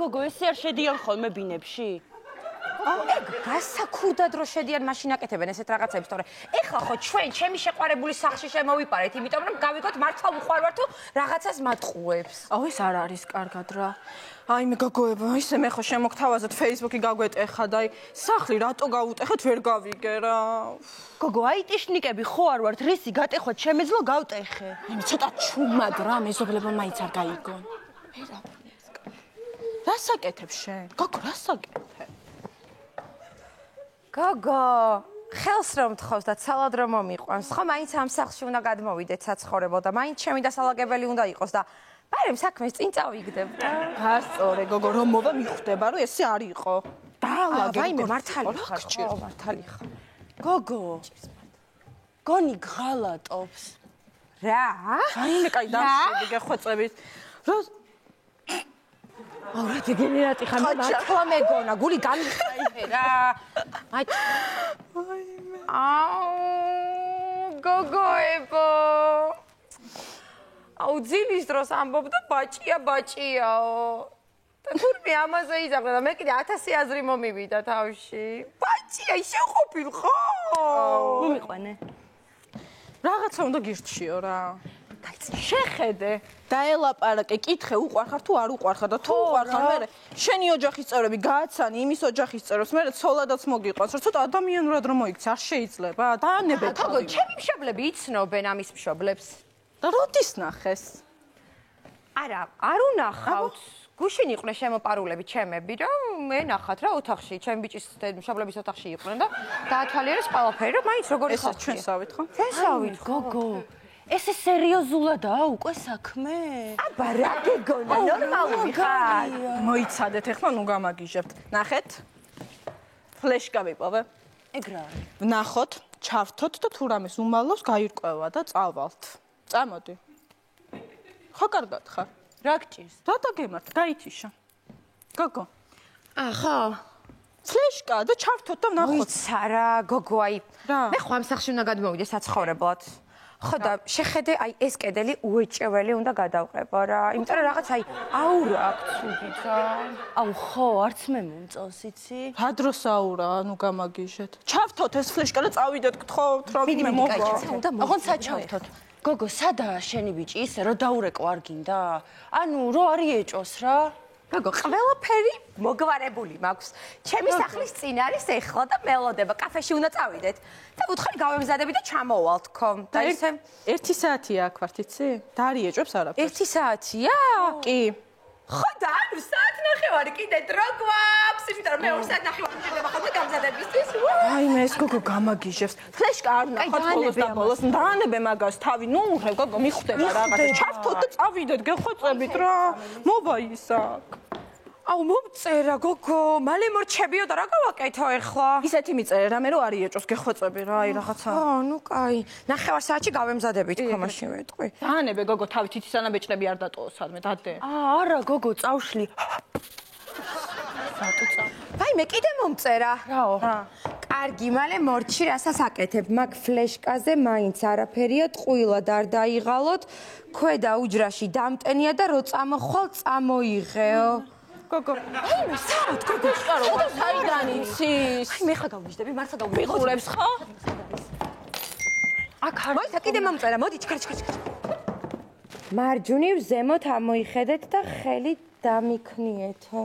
გოგო, ესე არ შედიან ხოლმე ბინებში? ეგ გასაქურდად რო შედიან მაშინ აკეთებენ ესეთ რაღაცებს, თორე ეხლა ხო ჩვენ ჩემი შეყვარებული სახლში შემოვიპარეთ, იმიტომ რომ გავიგოთ მართლა უყვარვარ თუ რაღაცას მატყუებს. ეს არ არის კარგად რა. მე გოგოება, ისე მე ხო შემოგთავაზეთ Facebook-ი გაგვეტეხა და სახლი რატო გავუტეხეთ ვერ გავიგე რა. გოგო, აიტიშნიკები ხო არ ვართ, რისი გატეხვათ შემეძლო გავტეხე. ცოტა ჩუმად რა, მეზობლებმა მაინც არ გაიგონ. რას აკეთებ შენ? გოგო, რას აკეთებ? გოგო, ხელს რომ თხოვს და ცალად რომ მომიყვანს, ხო მაინც ამ სახლში უნდა გადმოვიდეთ საცხოვრებელ და მაინც ჩემი დასალაგებელი უნდა იყოს და ბარემ საქმეს წინ წავიგდებ და გასწორე გოგო, რომ მოვა მიხვდება რომ ესე არ იყო. დაალაგე. ვაიმე, მართალი ხარ, ხო, მართალი ხარ. გოგო, გონი ღალატობს. რა? ვაიმე, კაი დამშვიდი გეხვეწებით. რა დეგენერატი ხარ, მართლა მეგონა, გული გამიხაიფე რა. გოგოებო. ძილის დროს ამბობდა ბაჭიაო. და თურმე ამაზე იზამდა და მე კიდე 1000 აზრი მომივიდა თავში. ბაჭია, ისე ყოფილ ხო? მომიყვანე. რაღაცა უნდა გირჩიო რა. შეხედე. დაელაპარაკე, კითხე, უყვარხარ თუ არ უყვარხარ და თუ უყვარხარ, მე შენი ოჯახის წევრები გააცანი იმის ოჯახის წევრებს, მე ცოლადაც მოგიყვანს, რომ ცოტა ადამიანურად რომ მოიქცე, არ შეიძლება. დაანებე. გოგო, ჩემი მშობლები იცნობენ ამის მშობლებს. და როდის ნახეს? არა, არ უნახავთ. გუშინ იყვნენ შემოპარულები ჩემები, რომ ენახათ რა ოთახში, ჩემი ბიჭის მშობლების ოთახში იყვნენ და დაათვალიერეს ყველაფერი, რომ მაინც როგორი ხალხია. ესაც ჩვენსავით ხო? ჩვენსავით, გოგო. ესე სერიოზულადაა უკვე საქმე? აბა რა გეგონა, ნორმალური ხარ? მოიცადეთ, ეხლა ნუ გამაგიჟებთ. ნახეთ? ფლეშკა ვიპოვე. ეგ რა არის? ვნახოთ, ჩავრთოთ და თუ რამეს უმალავს, გაირკვევა და წავალთ. წამოდი. ხო კარგად ხარ? რა გჭირს? რატო გემართ? გაითიშა. გოგო. ხო. ფლეშკა და ჩავრთოთ და ვნახოთ. მოიცა რა, გოგო, აი. მე ხო ამ სახლში უნდა გადმოვიდე საცხოვრებლად. ხო და შეხედე, აი ეს კედელი უეჭველი უნდა გადავყება რა. იმიტომ რომ რაღაც აი აურა აქვს ცუდი ძალიან. აუ ხო, არც მე მომწონს, იცი? რა დროს აურა, ანუ გამაგიჟეთ. ჩავრთოთ ეს ფლეშკა და წავიდეთ, გთხოვთ, რომ მე მოვა. აღონ საჩავთოთ. გოგო, სადაა შენი ბიჭი ისე რომ დაურეკო არ გინდა? ანუ რო არ იეჭოს რა. გოგო, ყველაფერი მოგვარებული მაქვს. ჩემი სახლის წინ არის ეხლა და მელოდება. კაფეში უნდა წავიდეთ. და უთხარი გავემზადები და ჩამოვალთ ხო? და ისე 1 საათია აქ ვართ, იცი? და არ იეჭვებს არაფერს. 1 საათია? კი. ხო და ანუ საათნახევარი კიდე დრო გვაქვს, იმიტომ რომ მე 2 საათნახევარი მჭირდება ხოლმე გამზადებისთვის. მე ეს გოგო გამაგიჟებს. ფლეშკა არ ვნახოთ ბოლოს და ბოლოს. დაანებე მაგას თავი, ნუ გოგო მიხვდება რაღაცა. ჩავრთოთ და წავიდეთ, გეხვეწებით რა. მოვა ის აქ. აუ მომწერა გოგო, მალე მორჩებიო და რა გავაკეთო ეხლა? ისეთი მიწერე რამე რომ არ იეჭოს, გეხვეწები რა, აი რაღაცა. ნუ კაი. ნახევარ საათში გავემზადებით ხო მაშინ ვეტყვი. დაანებე გოგო თავი თითის ანაბეჭდები არ დატოვო სადმე, დადე. არა გოგო, წავშლი. ვაიმე, კიდე მომწერა. რაო? კარგი, მალე მორჩი რასაც აკეთებ, მაგ ფლეშკაზე მაინც არაფერია, ტყუილად არ დაიღალოთ, ქვედა უჯრაში დამტენია და რო წამოხვალ წამოიღეო. გოგო. აიმე, საათ გოგო, წყარო, საიდან იცის? მე ხა გავიჟდები, მართლა გავიჟდები. მიყურებს ხო? აქ არ მოიცა, კიდე მომწერა, მოდი, ჩქრ. მარჯვნივ ზემოთ ამოიხედეთ და ხელი დამიქნიეთო.